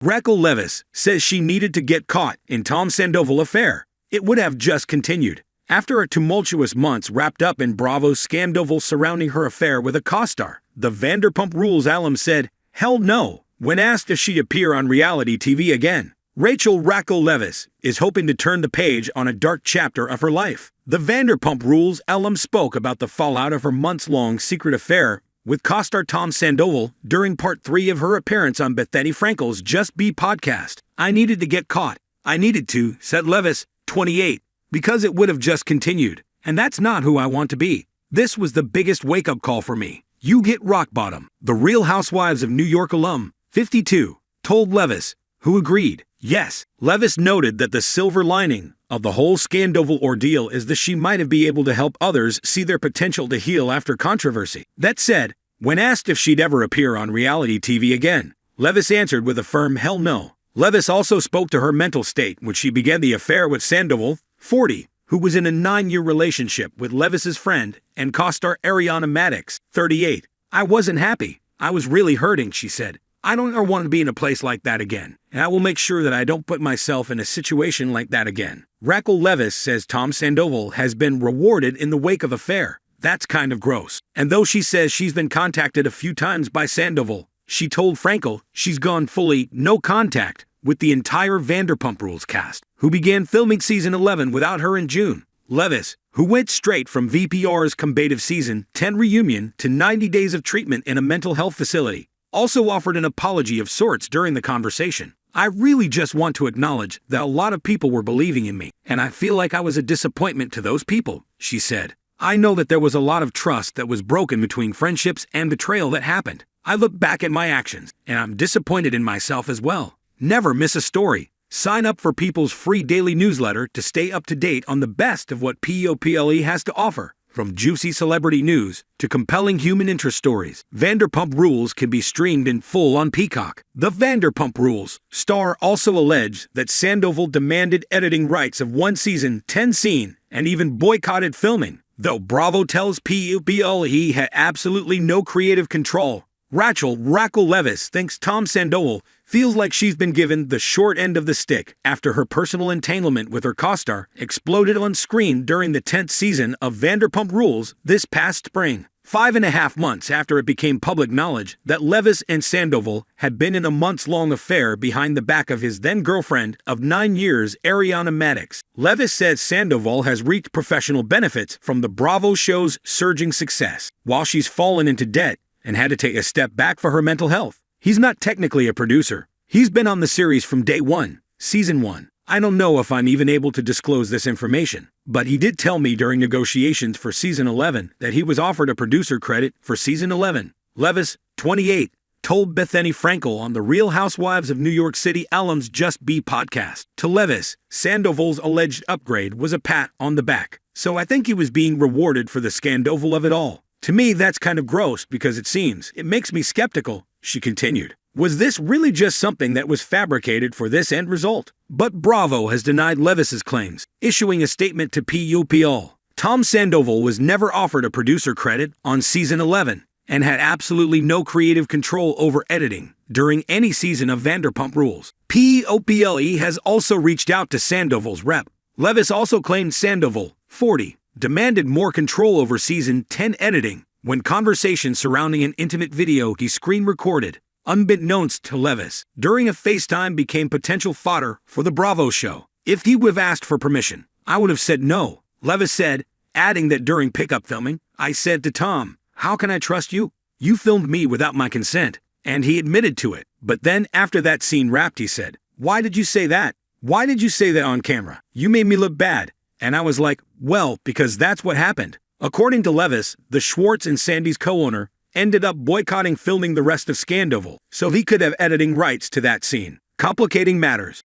Raquel Leviss says she needed to get caught in Tom Sandoval affair. It would have just continued. After a tumultuous months wrapped up in Bravo's scandal surrounding her affair with a co-star, the Vanderpump Rules alum said, "Hell no," when asked if she'd appear on reality TV again. Raquel Leviss is hoping to turn the page on a dark chapter of her life. The Vanderpump Rules alum spoke about the fallout of her months-long secret affair with co-star Tom Sandoval during part 3 of her appearance on Bethany Frankel's Just Be podcast. "I needed to get caught. I needed to," said Leviss, 28, "because it would have just continued. And that's not who I want to be. This was the biggest wake-up call for me. You hit rock bottom." The Real Housewives of New York alum, 52, told Leviss, who agreed. Yes, Leviss noted that the silver lining of the whole Sandoval ordeal is that she might be able to help others see their potential to heal after controversy. That said, when asked if she'd ever appear on reality TV again, Leviss answered with a firm hell no. Leviss also spoke to her mental state when she began the affair with Sandoval, 40, who was in a 9-year relationship with Leviss's friend and co-star Ariana Madix, 38. "I wasn't happy. I was really hurting," she said. "I don't ever want to be in a place like that again, and I will make sure that I don't put myself in a situation like that again." Raquel Leviss says Tom Sandoval has been rewarded in the wake of affair. That's kind of gross. And though she says she's been contacted a few times by Sandoval, she told Frankel she's gone fully no contact with the entire Vanderpump Rules cast, who began filming season 11 without her in June. Leviss, who went straight from VPR's combative season 10 reunion to 90 days of treatment in a mental health facility, also offered an apology of sorts during the conversation. "I really just want to acknowledge that a lot of people were believing in me, and I feel like I was a disappointment to those people," she said. "I know that there was a lot of trust that was broken between friendships and betrayal that happened. I look back at my actions, and I'm disappointed in myself as well. Never miss a story. Sign up for People's free daily newsletter to stay up to date on the best of what POPLE has to offer. From juicy celebrity news to compelling human interest stories, Vanderpump Rules can be streamed in full on Peacock." The Vanderpump Rules star also alleged that Sandoval demanded editing rights of one season 10 scene and even boycotted filming, though Bravo tells POPLE he had absolutely no creative control. Raquel Leviss thinks Tom Sandoval feels like she's been given the short end of the stick after her personal entanglement with her co-star exploded on screen during the 10th season of Vanderpump Rules this past spring. 5.5 months after it became public knowledge that Leviss and Sandoval had been in a months-long affair behind the back of his then-girlfriend of 9 years, Ariana Madix. Leviss says Sandoval has reaped professional benefits from the Bravo show's surging success, while she's fallen into debt and had to take a step back for her mental health. "He's not technically a producer. He's been on the series from day one, season 1. I don't know if I'm even able to disclose this information, but he did tell me during negotiations for season 11 that he was offered a producer credit for season 11. Leviss, 28, told Bethany Frankel on the Real Housewives of New York City alum's Just Be podcast. To Leviss, Sandoval's alleged upgrade was a pat on the back, so I think he was being rewarded for the scandal of it all. To me, that's kind of gross because it makes me skeptical," she continued. "Was this really just something that was fabricated for this end result?" But Bravo has denied Leviss's claims, issuing a statement to POPL. Tom Sandoval was never offered a producer credit on season 11 and had absolutely no creative control over editing during any season of Vanderpump Rules. POPLE has also reached out to Sandoval's rep. Leviss also claimed Sandoval, 40, demanded more control over season 10 editing when conversations surrounding an intimate video he screen recorded, unbeknownst to Leviss, during a FaceTime became potential fodder for the Bravo show. "If he would have asked for permission, I would have said no," Leviss said, adding that during pickup filming, "I said to Tom, 'How can I trust you? You filmed me without my consent,' and he admitted to it. But then after that scene wrapped, he said, 'Why did you say that? Why did you say that on camera? You made me look bad.' And I was like, well, because that's what happened." According to Leviss, the Schwartz and Sandy's co-owner ended up boycotting filming the rest of Sandoval so he could have editing rights to that scene, complicating matters.